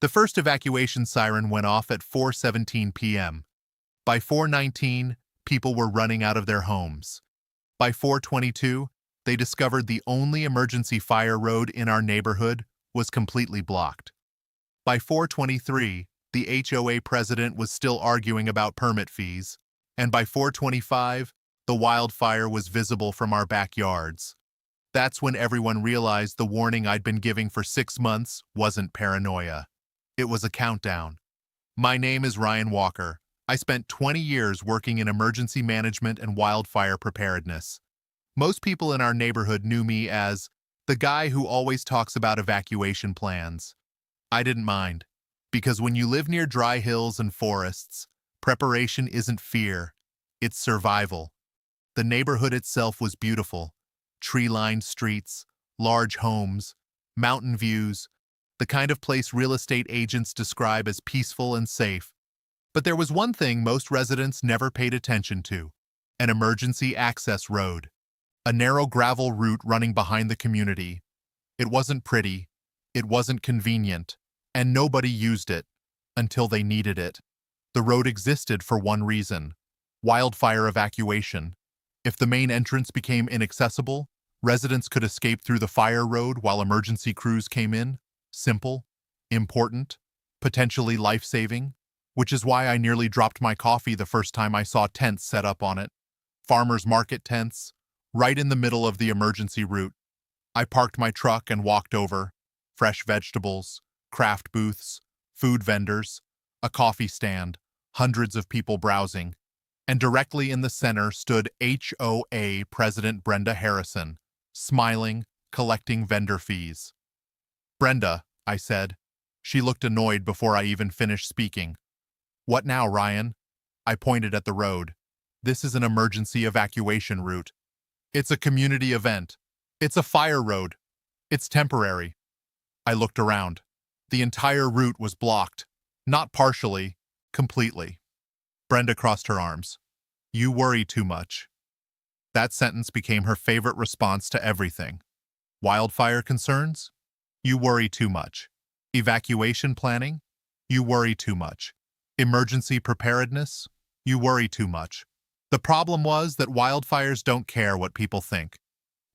The first evacuation siren went off at 4:17 p.m. By 4:19, people were running out of their homes. By 4:22, they discovered the only emergency fire road in our neighborhood was completely blocked. By 4:23, the HOA president was still arguing about permit fees, and by 4:25, the wildfire was visible from our backyards. That's when everyone realized the warning I'd been giving for 6 months wasn't paranoia. It was a countdown. My name is Ryan Walker. I spent 20 years working in emergency management and wildfire preparedness. Most people in our neighborhood knew me as the guy who always talks about evacuation plans. I didn't mind, because when you live near dry hills and forests, preparation isn't fear, it's survival. The neighborhood itself was beautiful. Tree-lined streets, large homes, mountain views, the kind of place real estate agents describe as peaceful and safe. But there was one thing most residents never paid attention to: an emergency access road. A narrow gravel route running behind the community. It wasn't pretty, it wasn't convenient, and nobody used it until they needed it. The road existed for one reason: wildfire evacuation. If the main entrance became inaccessible, residents could escape through the fire road while emergency crews came in. Simple, important, potentially life-saving, which is why I nearly dropped my coffee the first time I saw tents set up on it. Farmers market tents, right in the middle of the emergency route. I parked my truck and walked over. Fresh vegetables, craft booths, food vendors, a coffee stand, hundreds of people browsing. And directly in the center stood HOA President Brenda Harrison, smiling, collecting vendor fees. "Brenda," I said. She looked annoyed before I even finished speaking. "What now, Ryan?" I pointed at the road. "This is an emergency evacuation route. It's a community event. It's a fire road. It's temporary." I looked around. The entire route was blocked. Not partially, completely. Brenda crossed her arms. "You worry too much." That sentence became her favorite response to everything. Wildfire concerns? You worry too much. Evacuation planning? You worry too much. Emergency preparedness? You worry too much. The problem was that wildfires don't care what people think.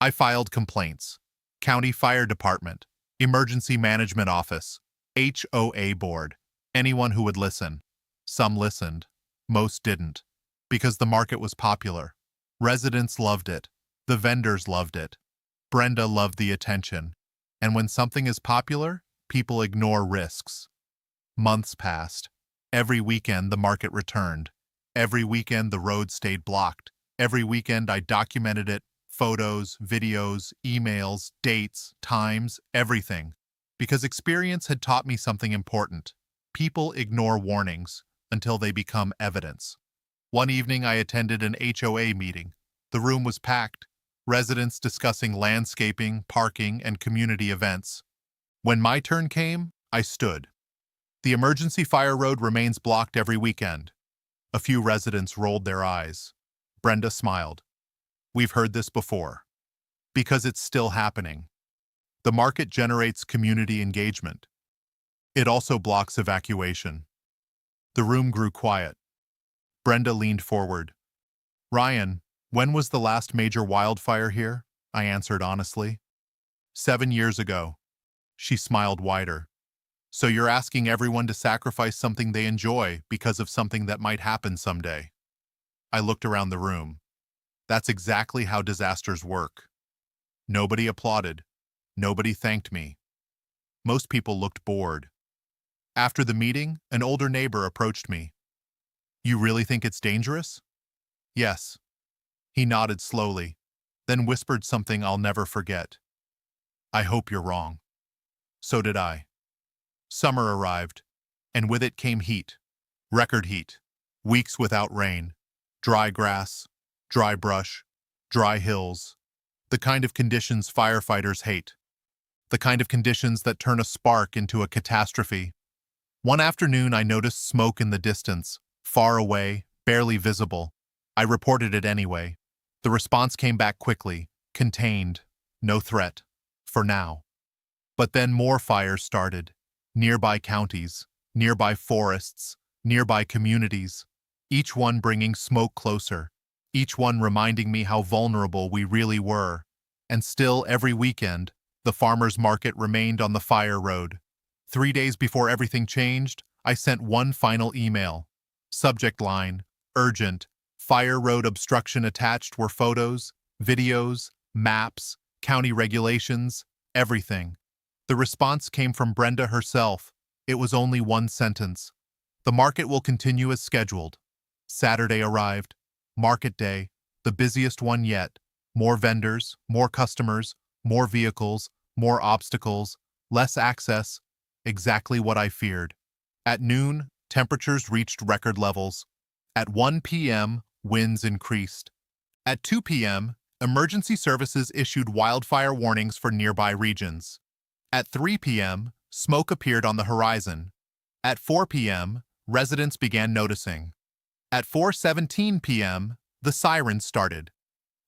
I filed complaints. County Fire Department, Emergency Management Office, HOA Board, anyone who would listen. Some listened. Most didn't. Because the market was popular. Residents loved it. The vendors loved it. Brenda loved the attention. And when something is popular, people ignore risks. Months passed. Every weekend the market returned. Every weekend the road stayed blocked. Every weekend I documented it, photos, videos, emails, dates, times, everything. Because experience had taught me something important. People ignore warnings until they become evidence. One evening I attended an HOA meeting. The room was packed. Residents discussing landscaping, parking, and community events. When my turn came, I stood. The emergency fire road remains blocked every weekend. A few residents rolled their eyes. Brenda smiled. We've heard this before. Because it's still happening. The market generates community engagement. It also blocks evacuation. The room grew quiet. Brenda leaned forward. "Ryan, when was the last major wildfire here?" I answered honestly. 7 years ago." She smiled wider. "So you're asking everyone to sacrifice something they enjoy because of something that might happen someday?" I looked around the room. That's exactly how disasters work. Nobody applauded. Nobody thanked me. Most people looked bored. After the meeting, an older neighbor approached me. "You really think it's dangerous?" "Yes." He nodded slowly, then whispered something I'll never forget. "I hope you're wrong." So did I. Summer arrived, and with it came heat. Record heat. Weeks without rain. Dry grass, dry brush, dry hills. The kind of conditions firefighters hate. The kind of conditions that turn a spark into a catastrophe. One afternoon I noticed smoke in the distance, far away, barely visible. I reported it anyway. The response came back quickly, contained, no threat, for now. But then more fires started. nearby counties, nearby forests, nearby communities, each one bringing smoke closer, each one reminding me how vulnerable we really were. And still, every weekend, the farmers' market remained on the fire road. 3 days before everything changed, I sent one final email. Subject line, urgent. Fire road obstruction. Attached were photos, videos, maps, county regulations, everything. The response came from Brenda herself. It was only one sentence. The market will continue as scheduled. Saturday arrived. Market day, the busiest one yet. More vendors, more customers, more vehicles, more obstacles, less access. Exactly what I feared. At noon, temperatures reached record levels. At 1 p.m., winds increased. At 2 p.m., emergency services issued wildfire warnings for nearby regions. At 3 p.m., smoke appeared on the horizon. At 4 p.m., residents began noticing. At 4:17 p.m., the sirens started.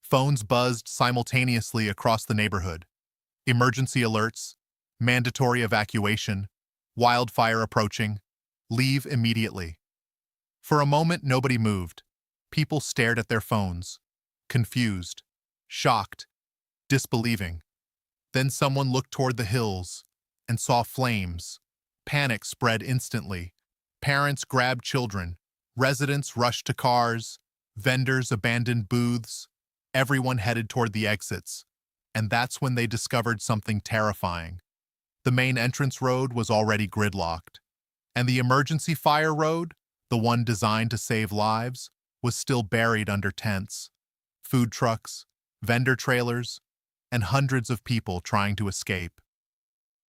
Phones buzzed simultaneously across the neighborhood. Emergency alerts, mandatory evacuation, wildfire approaching, leave immediately. For a moment, nobody moved. People stared at their phones, confused, shocked, disbelieving. Then someone looked toward the hills and saw flames. Panic spread instantly. Parents grabbed children. Residents rushed to cars. Vendors abandoned booths. Everyone headed toward the exits. And that's when they discovered something terrifying. The main entrance road was already gridlocked. And the emergency fire road, the one designed to save lives, was still buried under tents, food trucks, vendor trailers, and hundreds of people trying to escape.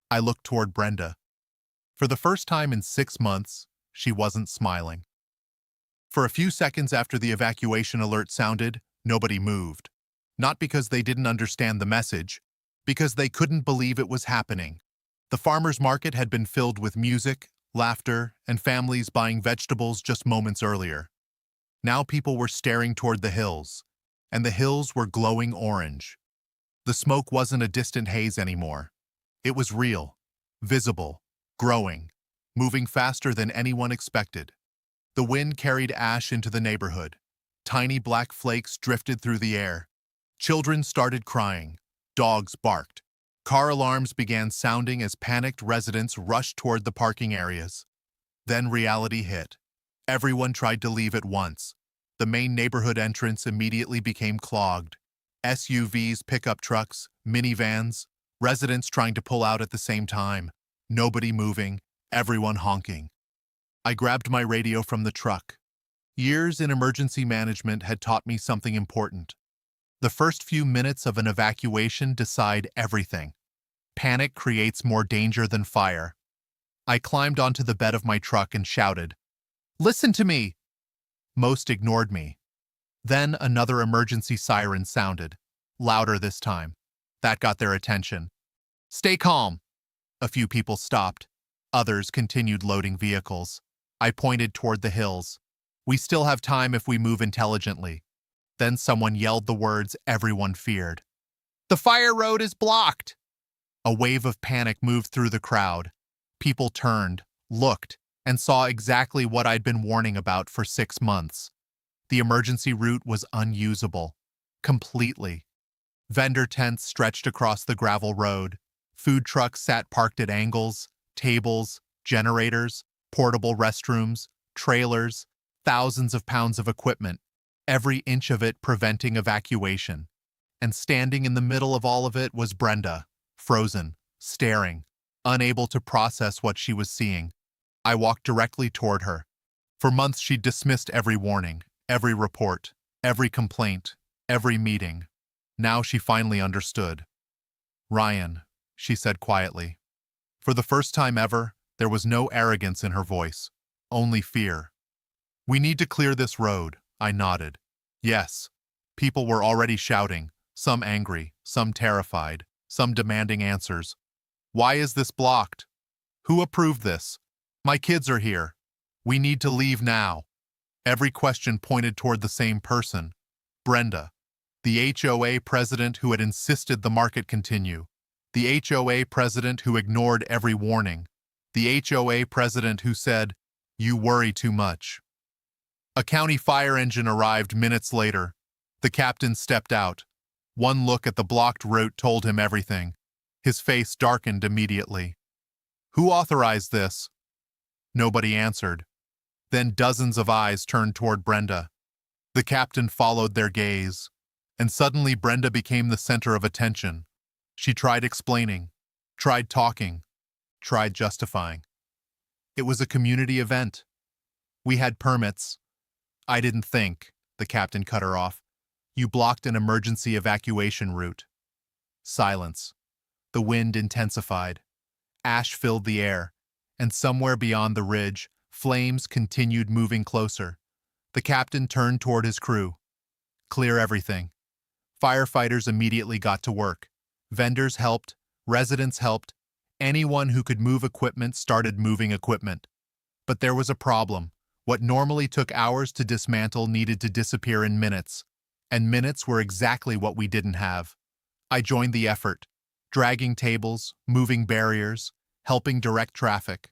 I looked toward Brenda. For the first time in 6 months, she wasn't smiling. For a few seconds after the evacuation alert sounded, nobody moved. Not because they didn't understand the message, because they couldn't believe it was happening. The farmers' market had been filled with music, laughter, and families buying vegetables just moments earlier. Now people were staring toward the hills, and the hills were glowing orange. The smoke wasn't a distant haze anymore. It was real, visible, growing, moving faster than anyone expected. The wind carried ash into the neighborhood. Tiny black flakes drifted through the air. Children started crying. Dogs barked. Car alarms began sounding as panicked residents rushed toward the parking areas. Then reality hit. Everyone tried to leave at once. The main neighborhood entrance immediately became clogged. SUVs, pickup trucks, minivans, residents trying to pull out at the same time. Nobody moving, everyone honking. I grabbed my radio from the truck. Years in emergency management had taught me something important. The first few minutes of an evacuation decide everything. Panic creates more danger than fire. I climbed onto the bed of my truck and shouted, "Listen to me!" Most ignored me. Then another emergency siren sounded, louder this time. That got their attention. "Stay calm." A few people stopped. Others continued loading vehicles. I pointed toward the hills. "We still have time if we move intelligently." Then someone yelled the words everyone feared. "The fire road is blocked!" A wave of panic moved through the crowd. People turned, looked, and saw exactly what I'd been warning about for 6 months. The emergency route was unusable. Completely. Vendor tents stretched across the gravel road. Food trucks sat parked at angles. Tables, generators, portable restrooms, trailers, thousands of pounds of equipment, every inch of it preventing evacuation. And standing in the middle of all of it was Brenda, frozen, staring, unable to process what she was seeing. I walked directly toward her. For months she'd dismissed every warning, every report, every complaint, every meeting. Now she finally understood. "Ryan," she said quietly. For the first time ever, there was no arrogance in her voice, only fear. "We need to clear this road," I nodded. Yes. People were already shouting, some angry, some terrified, some demanding answers. "Why is this blocked? Who approved this? My kids are here. We need to leave now." Every question pointed toward the same person, Brenda, the HOA president who had insisted the market continue, the HOA president who ignored every warning, The HOA president who said, "You worry too much." A county fire engine arrived minutes later. The captain stepped out. One look at the blocked route told him everything. His face darkened immediately. "Who authorized this?" Nobody answered. Then dozens of eyes turned toward Brenda. The captain followed their gaze, and suddenly Brenda became the center of attention. She tried explaining, tried talking, tried justifying. It was a community event. We had permits. "I didn't think," the captain cut her off. "You blocked an emergency evacuation route." Silence. The wind intensified. Ash filled the air, and somewhere beyond the ridge, flames continued moving closer. The captain turned toward his crew. "Clear everything." Firefighters immediately got to work. Vendors helped, residents helped. Anyone who could move equipment started moving equipment. But there was a problem. What normally took hours to dismantle needed to disappear in minutes. And minutes were exactly what we didn't have. I joined the effort, dragging tables, moving barriers, helping direct traffic.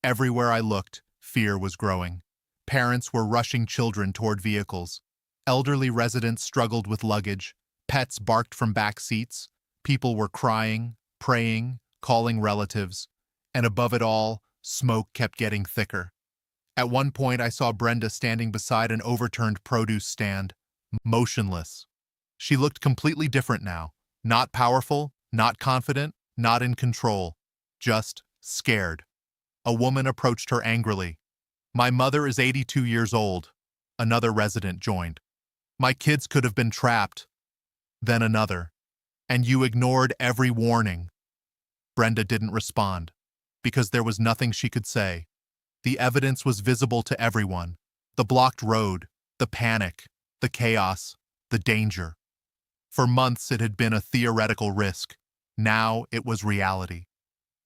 Everywhere I looked, fear was growing. Parents were rushing children toward vehicles. Elderly residents struggled with luggage. Pets barked from back seats. People were crying, praying, calling relatives. And above it all, smoke kept getting thicker. At one point, I saw Brenda standing beside an overturned produce stand, motionless. She looked completely different now. Not powerful, not confident, not in control. Just scared. A woman approached her angrily. "My mother is 82 years old." Another resident joined. "My kids could have been trapped." Then another. "And you ignored every warning." Brenda didn't respond, because there was nothing she could say. The evidence was visible to everyone. The blocked road, the panic, the chaos, the danger. For months it had been a theoretical risk. Now it was reality.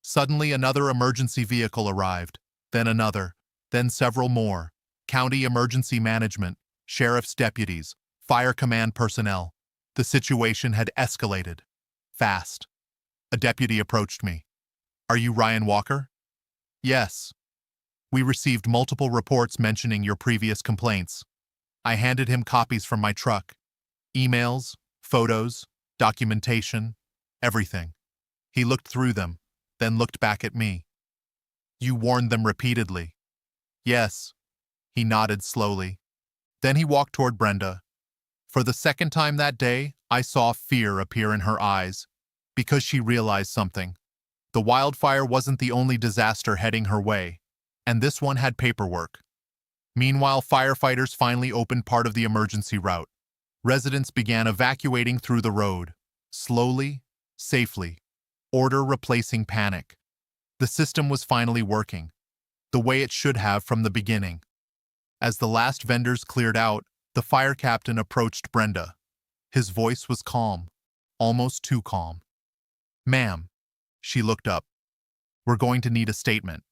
Suddenly another emergency vehicle arrived, then another, then several more. County emergency management, sheriff's deputies, fire command personnel. The situation had escalated. Fast. A deputy approached me. "Are you Ryan Walker?" "Yes." "We received multiple reports mentioning your previous complaints." I handed him copies from my truck. Emails, photos, documentation, everything. He looked through them, then looked back at me. "You warned them repeatedly." "Yes." He nodded slowly. Then he walked toward Brenda. For the second time that day, I saw fear appear in her eyes, because she realized something. The wildfire wasn't the only disaster heading her way, and this one had paperwork. Meanwhile, firefighters finally opened part of the emergency route. Residents began evacuating through the road, slowly, safely, order replacing panic. The system was finally working, the way it should have from the beginning. As the last vendors cleared out, the fire captain approached Brenda. His voice was calm, almost too calm. "Ma'am." She looked up. "We're going to need a statement."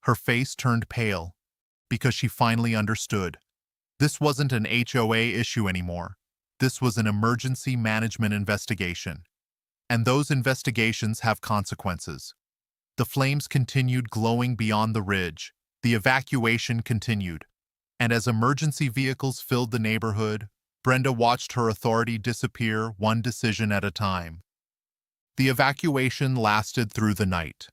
Her face turned pale, because she finally understood. This wasn't an HOA issue anymore. This was an emergency management investigation. And those investigations have consequences. The flames continued glowing beyond the ridge. The evacuation continued. And as emergency vehicles filled the neighborhood, Brenda watched her authority disappear one decision at a time. The evacuation lasted through the night.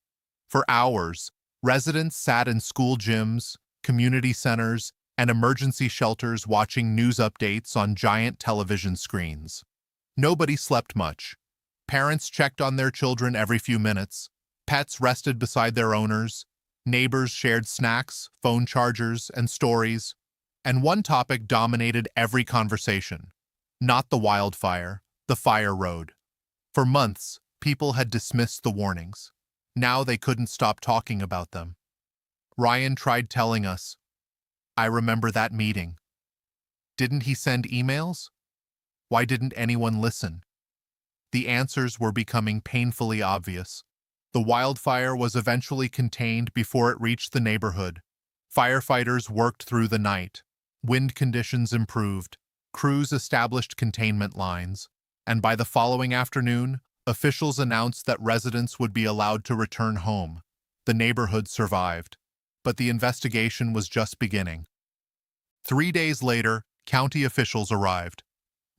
For hours, residents sat in school gyms, community centers, and emergency shelters watching news updates on giant television screens. Nobody slept much. Parents checked on their children every few minutes. Pets rested beside their owners. Neighbors shared snacks, phone chargers, and stories. And one topic dominated every conversation. Not the wildfire, the fire road. For months, people had dismissed the warnings. Now they couldn't stop talking about them. Ryan tried telling us, "I remember that meeting." Didn't he send emails? Why didn't anyone listen? The answers were becoming painfully obvious. The wildfire was eventually contained before it reached the neighborhood. Firefighters worked through the night. Wind conditions improved. Crews established containment lines. And by the following afternoon, officials announced that residents would be allowed to return home. The neighborhood survived, but the investigation was just beginning. 3 days later, county officials arrived.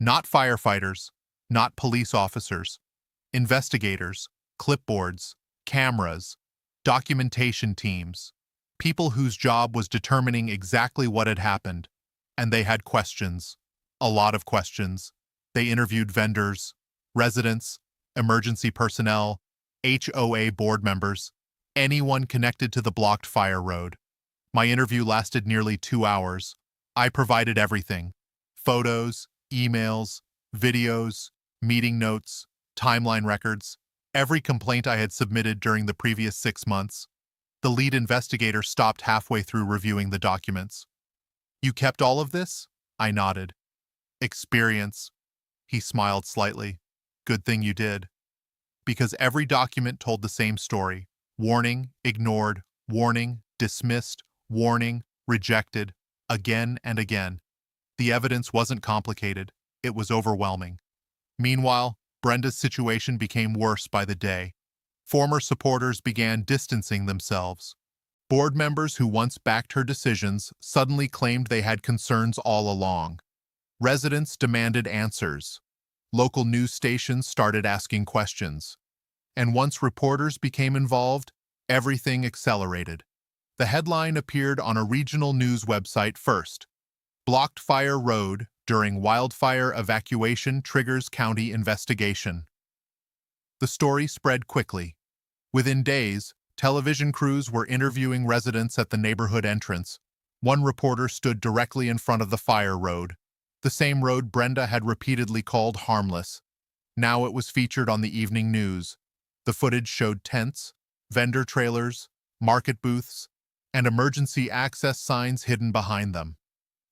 Not firefighters, not police officers. Investigators, clipboards, cameras, documentation teams. People whose job was determining exactly what had happened. And they had questions. A lot of questions. They interviewed vendors, residents, emergency personnel, HOA board members, anyone connected to the blocked fire road. My interview lasted nearly 2 hours. I provided everything: photos, emails, videos, meeting notes, timeline records, every complaint I had submitted during the previous 6 months. The lead investigator stopped halfway through reviewing the documents. "You kept all of this?" I nodded. "Experience." He smiled slightly. "Good thing you did." Because every document told the same story. Warning, ignored, warning, dismissed, warning, rejected, again and again. The evidence wasn't complicated. It was overwhelming. Meanwhile, Brenda's situation became worse by the day. Former supporters began distancing themselves. Board members who once backed her decisions suddenly claimed they had concerns all along. Residents demanded answers. Local news stations started asking questions. And once reporters became involved, everything accelerated. The headline appeared on a regional news website first. Blocked Fire Road during wildfire evacuation triggers county investigation. The story spread quickly. Within days, television crews were interviewing residents at the neighborhood entrance. One reporter stood directly in front of the fire road, the same road Brenda had repeatedly called harmless. Now it was featured on the evening news. The footage showed tents, vendor trailers, market booths, and emergency access signs hidden behind them.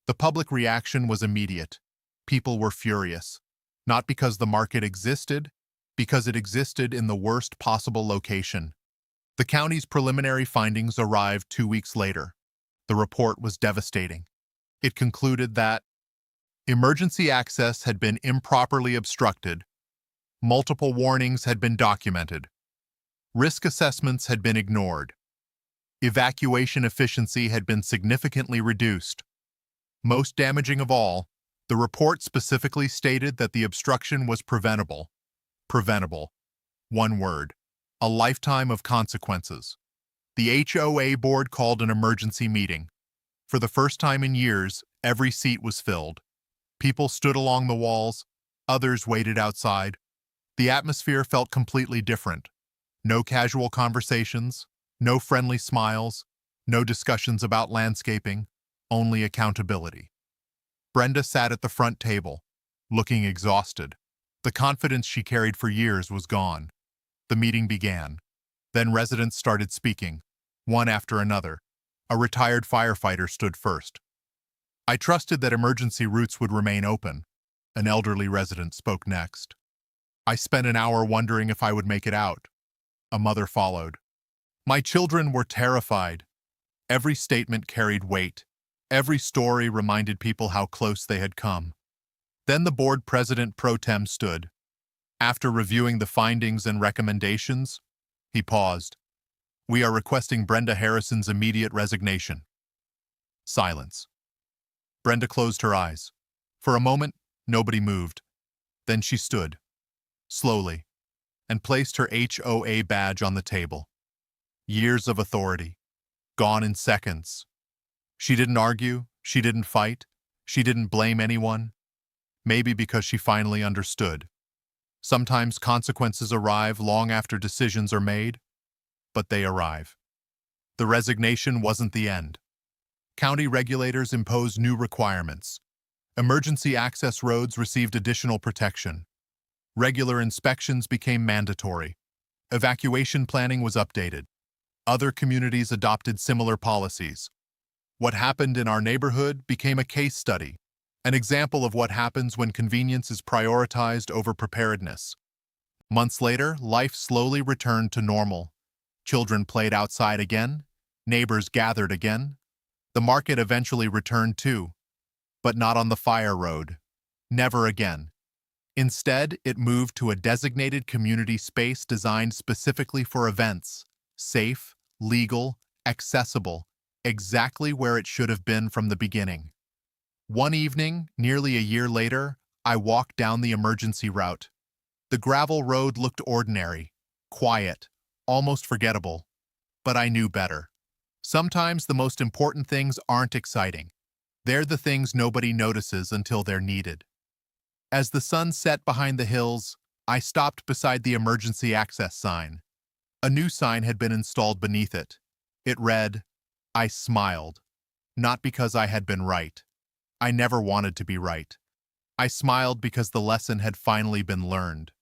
The public reaction was immediate. People were furious, not because the market existed, because it existed in the worst possible location. The county's preliminary findings arrived 2 weeks later. The report was devastating. It concluded that emergency access had been improperly obstructed, multiple warnings had been documented, risk assessments had been ignored, evacuation efficiency had been significantly reduced. Most damaging of all, the report specifically stated that the obstruction was preventable. Preventable. One word. A lifetime of consequences. The HOA board called an emergency meeting. For the first time in years, every seat was filled. People stood along the walls, others waited outside. The atmosphere felt completely different. No casual conversations, no friendly smiles, no discussions about landscaping, only accountability. Brenda sat at the front table, looking exhausted. The confidence she carried for years was gone. The meeting began. Then residents started speaking, one after another. A retired firefighter stood first. "I trusted that emergency routes would remain open." An elderly resident spoke next. "I spent an hour wondering if I would make it out." A mother followed. "My children were terrified." Every statement carried weight. Every story reminded people how close they had come. Then the board president pro tem stood. After reviewing the findings and recommendations, he paused. "We are requesting Brenda Harrison's immediate resignation." Silence. Brenda closed her eyes. For a moment, nobody moved. Then she stood, slowly, and placed her HOA badge on the table. Years of authority, gone in seconds. She didn't argue, she didn't fight, she didn't blame anyone. Maybe because she finally understood. Sometimes consequences arrive long after decisions are made, but they arrive. The resignation wasn't the end. County regulators imposed new requirements. Emergency access roads received additional protection. Regular inspections became mandatory. Evacuation planning was updated. Other communities adopted similar policies. What happened in our neighborhood became a case study, an example of what happens when convenience is prioritized over preparedness. Months later, life slowly returned to normal. Children played outside again, neighbors gathered again. The market eventually returned too, but not on the fire road. Never again. Instead, it moved to a designated community space designed specifically for events, safe, legal, accessible, exactly where it should have been from the beginning. One evening, nearly a year later, I walked down the emergency route. The gravel road looked ordinary, quiet, almost forgettable, but I knew better. Sometimes the most important things aren't exciting. They're the things nobody notices until they're needed. As the sun set behind the hills, I stopped beside the emergency access sign. A new sign had been installed beneath it. It read, I smiled, not because I had been right. I never wanted to be right. I smiled because the lesson had finally been learned.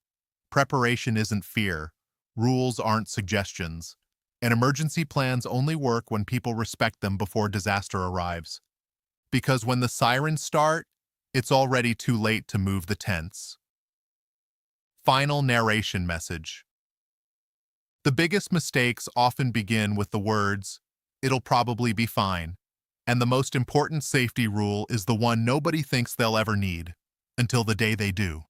Preparation isn't fear. Rules aren't suggestions. And emergency plans only work when people respect them before disaster arrives. Because when the sirens start, it's already too late to move the tents. Final narration message. The biggest mistakes often begin with the words, "It'll probably be fine." And the most important safety rule is the one nobody thinks they'll ever need, until the day they do.